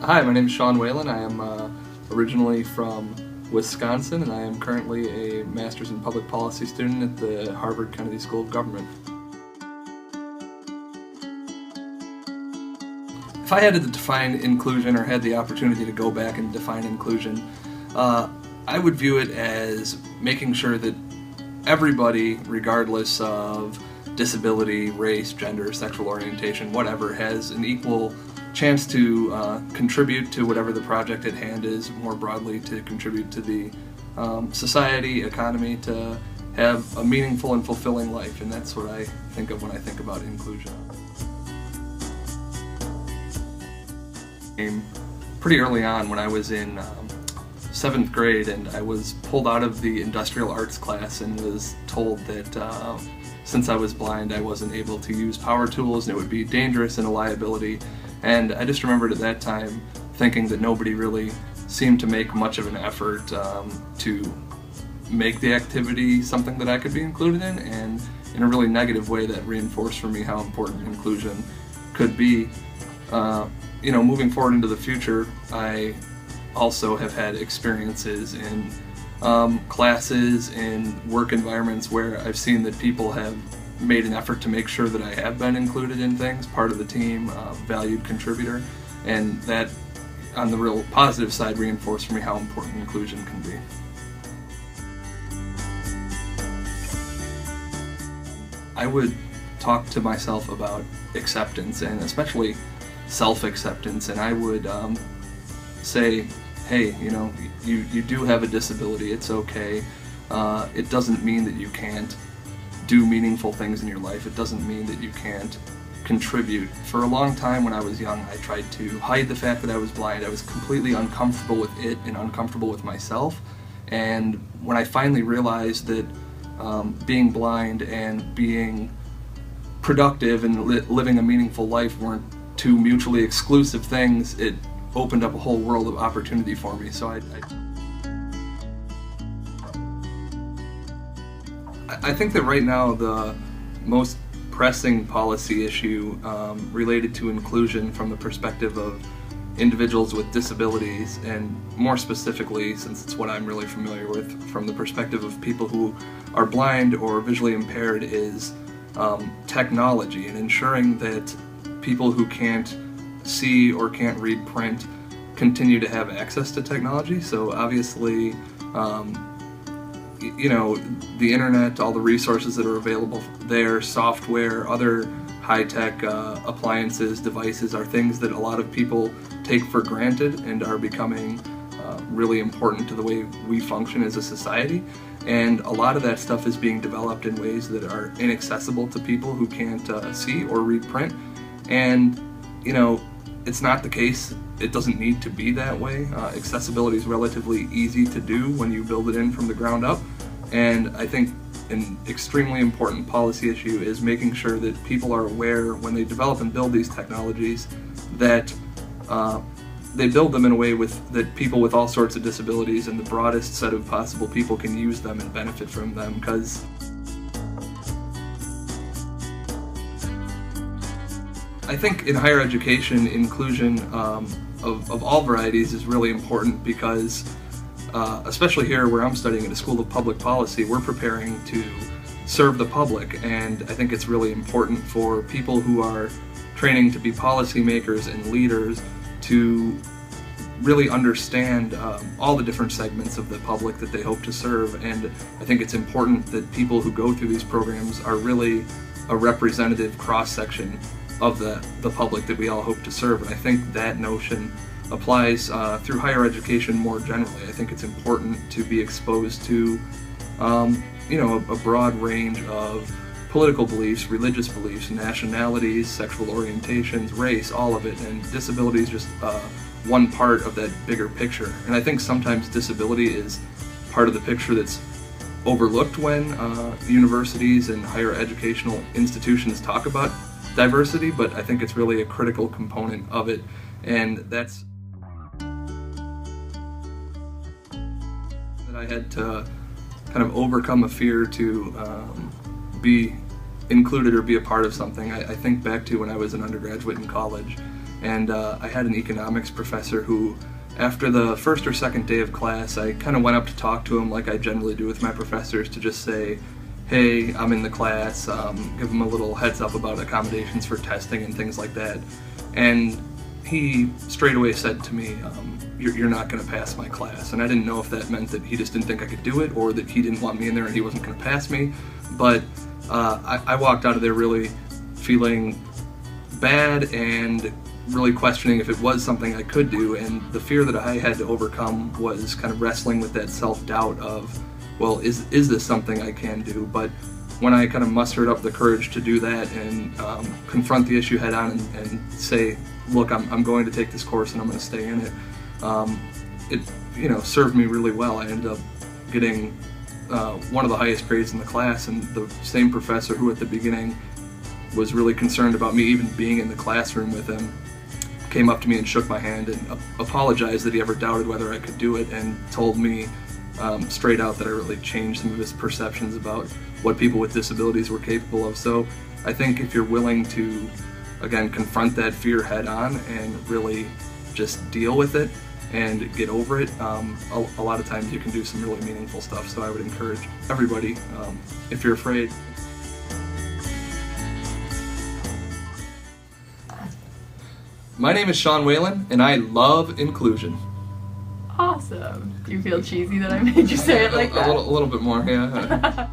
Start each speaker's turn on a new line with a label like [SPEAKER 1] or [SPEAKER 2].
[SPEAKER 1] Hi, my name is Sean Whalen. I am originally from Wisconsin, and I am currently a Master's in Public Policy student at the Harvard Kennedy School of Government. If I had to define inclusion, or had the opportunity to go back and define inclusion, I would view it as making sure that everybody, regardless of disability, race, gender, sexual orientation, whatever, has an equal chance to contribute to whatever the project at hand is, more broadly to contribute to the society, economy, to have a meaningful and fulfilling life, and that's what I think of when I think about inclusion. Pretty early on, when I was in 7th grade, and I was pulled out of the industrial arts class and was told that since I was blind I wasn't able to use power tools and it would be dangerous and a liability. And I just remembered at that time thinking that nobody really seemed to make much of an effort to make the activity something that I could be included in, and in a really negative way that reinforced for me how important inclusion could be. Moving forward into the future, I also have had experiences in classes and work environments where I've seen that people have made an effort to make sure that I have been included in things, part of the team, valued contributor, and that, on the real positive side, reinforced for me how important inclusion can be. I would talk to myself about acceptance, and especially self-acceptance, and I would say, hey, you do have a disability, it's okay. It doesn't mean that you can't do meaningful things in your life. It doesn't mean that you can't contribute. For a long time when I was young, I tried to hide the fact that I was blind. I was completely uncomfortable with it and uncomfortable with myself. And when I finally realized that being blind and being productive and living a meaningful life weren't two mutually exclusive things, it opened up a whole world of opportunity for me. So I think that right now the most pressing policy issue related to inclusion from the perspective of individuals with disabilities, and more specifically, since it's what I'm really familiar with, from the perspective of people who are blind or visually impaired, is technology, and ensuring that people who can't see or can't read print continue to have access to technology. So obviously, the internet, all the resources that are available there, software, other high-tech appliances, devices, are things that a lot of people take for granted and are becoming really important to the way we function as a society. And a lot of that stuff is being developed in ways that are inaccessible to people who can't see or read print. And, it's not the case. It doesn't need to be that way. Accessibility is relatively easy to do when you build it in from the ground up. And I think an extremely important policy issue is making sure that people are aware when they develop and build these technologies that they build them in a way that people with all sorts of disabilities and the broadest set of possible people can use them and benefit from them. Because I think in higher education, inclusion of all varieties is really important, because especially here where I'm studying at a School of Public Policy, we're preparing to serve the public, and I think it's really important for people who are training to be policymakers and leaders to really understand all the different segments of the public that they hope to serve. And I think it's important that people who go through these programs are really a representative cross-section of the public that we all hope to serve. And I think that notion applies through higher education more generally. I think it's important to be exposed to a broad range of political beliefs, religious beliefs, nationalities, sexual orientations, race, all of it, and disability is just one part of that bigger picture. And I think sometimes disability is part of the picture that's overlooked when universities and higher educational institutions talk about diversity, but I think it's really a critical component of it, and that's that I had to kind of overcome a fear to be included or be a part of something. I think back to when I was an undergraduate in college, And I had an economics professor who, after the first or second day of class, I kind of went up to talk to him like I generally do with my professors, to just say, hey, I'm in the class, give him a little heads up about accommodations for testing and things like that. And he straight away said to me, you're not going to pass my class. And I didn't know if that meant that he just didn't think I could do it, or that he didn't want me in there and he wasn't going to pass me. But I walked out of there really feeling bad and really questioning if it was something I could do. And the fear that I had to overcome was kind of wrestling with that self-doubt of, well, is this something I can do? But when I kind of mustered up the courage to do that and confront the issue head on and say, look, I'm going to take this course and I'm going to stay in it, it served me really well. I ended up getting one of the highest grades in the class, and the same professor who at the beginning was really concerned about me even being in the classroom with him came up to me and shook my hand and apologized that he ever doubted whether I could do it, and told me straight out that I really changed some of his perceptions about what people with disabilities were capable of. So I think if you're willing to, again, confront that fear head on and really just deal with it and get over it, a lot of times you can do some really meaningful stuff. So I would encourage everybody, if you're afraid. My name is Sean Whalen, and I love inclusion.
[SPEAKER 2] Awesome. Do you feel cheesy that I made you say it like that?
[SPEAKER 1] A little bit more, yeah.